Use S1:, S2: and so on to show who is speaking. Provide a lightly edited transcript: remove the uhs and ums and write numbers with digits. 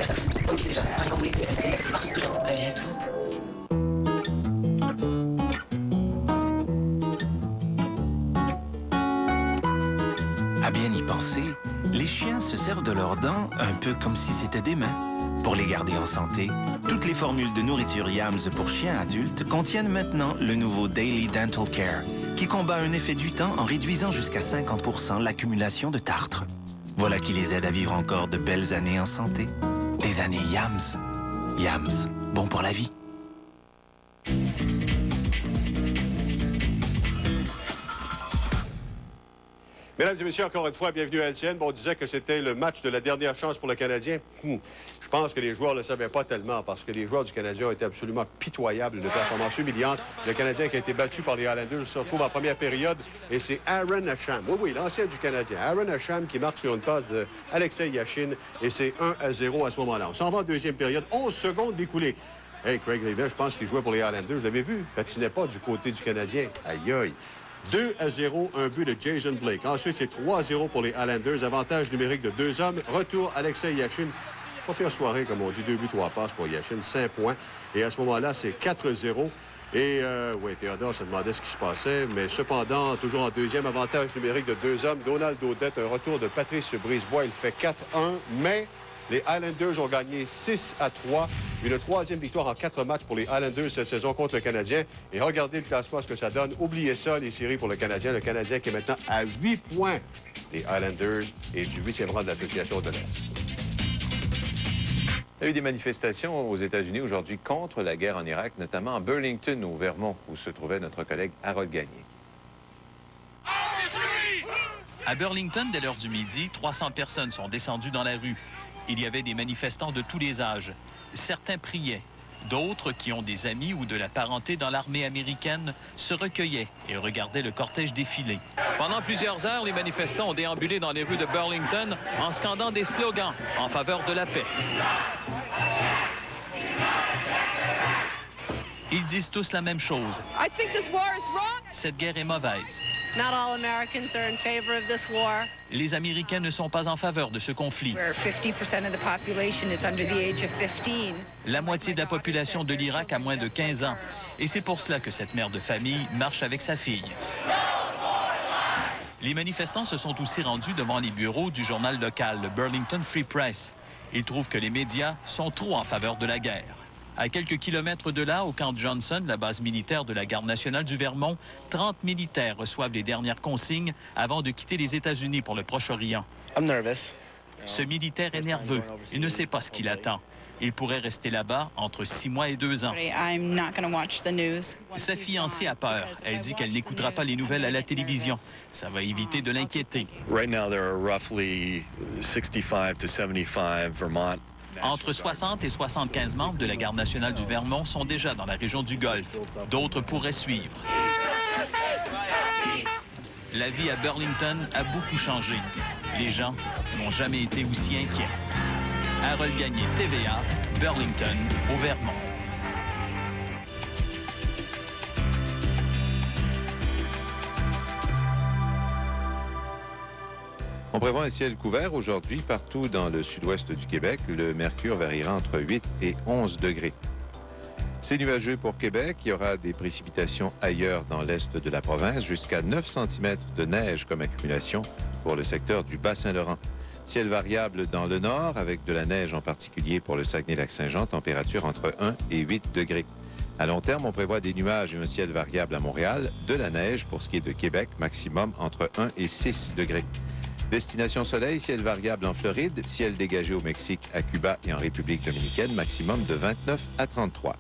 S1: À bientôt.
S2: À bien y penser, les chiens se servent de leurs dents un peu comme si c'était des mains. Pour les garder en santé, toutes les formules de nourriture Yams pour chiens adultes contiennent maintenant le nouveau Daily Dental Care, qui combat un effet du temps en réduisant jusqu'à 50% l'accumulation de tartre. Voilà qui les aide à vivre encore de belles années en santé. Des années Yams. Yams, bon pour la vie.
S3: Mesdames et messieurs, encore une fois, bienvenue à LCN. Bon, on disait que c'était le match de la dernière chance pour le Canadien. Je pense que les joueurs ne le savaient pas tellement parce que les joueurs du Canadien ont été absolument pitoyables, de performance humiliante. Le Canadien qui a été battu par les Islanders se retrouve en première période et c'est Aaron Asham, oui, l'ancien du Canadien, Aaron Asham qui marque sur une passe de Alexei Yashin et c'est 1-0 à ce moment-là. On s'en va en deuxième période, 11 secondes d'écoulées. Hey, Craig Levis, je pense qu'il jouait pour les Islanders. Vous l'avez vu? Il patinait pas du côté du Canadien. Aïe, aïe. 2-0, un but de Jason Blake. Ensuite, c'est 3-0 pour les Islanders. Avantage numérique de 2 hommes. Retour Alexei Yashin. Pas faire soirée, comme on dit. 2 buts, 3 passes pour Yashin. 5 points. Et à ce moment-là, c'est 4-0. Et, oui, Théodore se demandait ce qui se passait. Mais cependant, toujours en deuxième avantage numérique de 2 hommes. Donald Audette, un retour de Patrice Brisebois. Il fait 4-1. Mais les Islanders ont gagné 6-3. Une troisième victoire en 4 matchs pour les Islanders cette saison contre le Canadien. Et regardez le classement, ce que ça donne. Oubliez ça, les séries pour le Canadien. Le Canadien qui est maintenant à 8 points des Islanders et du 8e rang de l'association de l'Est.
S4: Il y a eu des manifestations aux États-Unis aujourd'hui contre la guerre en Irak, notamment à Burlington, au Vermont, où se trouvait notre collègue Harold Gagné.
S5: À Burlington, dès l'heure du midi, 300 personnes sont descendues dans la rue. Il y avait des manifestants de tous les âges. Certains priaient. D'autres, qui ont des amis ou de la parenté dans l'armée américaine, se recueillaient et regardaient le cortège défiler. Pendant plusieurs heures, les manifestants ont déambulé dans les rues de Burlington en scandant des slogans en faveur de la paix. Ils disent tous la même chose. Cette guerre est mauvaise.
S6: Not all Americans are in favor of this war.
S5: Les Américains ne sont pas en faveur de ce conflit.
S6: Where 50% of the population is under the age of 15.
S5: La moitié de la population de l'Irak a moins de 15 ans. Et c'est pour cela que cette mère de famille marche avec sa fille. Les manifestants se sont aussi rendus devant les bureaux du journal local, le Burlington Free Press. Ils trouvent que les médias sont trop en faveur de la guerre. À quelques kilomètres de là, au camp Johnson, la base militaire de la Garde nationale du Vermont, 30 militaires reçoivent les dernières consignes avant de quitter les États-Unis pour le Proche-Orient. Ce militaire est nerveux. Il ne sait pas ce qu'il attend. Il pourrait rester là-bas entre 6 mois et 2 ans. Sa fiancée a peur. Elle dit qu'elle n'écoutera pas les nouvelles à la télévision. Ça va éviter de l'inquiéter.
S7: Right now, there are roughly 65 to 75 Vermont.
S5: Entre 60 et 75 membres de la Garde nationale du Vermont sont déjà dans la région du Golfe. D'autres pourraient suivre. La vie à Burlington a beaucoup changé. Les gens n'ont jamais été aussi inquiets. Harold Gagné, TVA, Burlington, au Vermont.
S4: On prévoit un ciel couvert aujourd'hui partout dans le sud-ouest du Québec. Le mercure variera entre 8 et 11 degrés. C'est nuageux pour Québec. Il y aura des précipitations ailleurs dans l'est de la province, jusqu'à 9 cm de neige comme accumulation pour le secteur du Bas-Saint-Laurent. Ciel variable dans le nord, avec de la neige en particulier pour le Saguenay-Lac-Saint-Jean, température entre 1 et 8 degrés. À long terme, on prévoit des nuages et un ciel variable à Montréal, de la neige pour ce qui est de Québec, maximum entre 1 et 6 degrés. Destination soleil, ciel variable en Floride, ciel dégagé au Mexique, à Cuba et en République dominicaine, maximum de 29 à 33.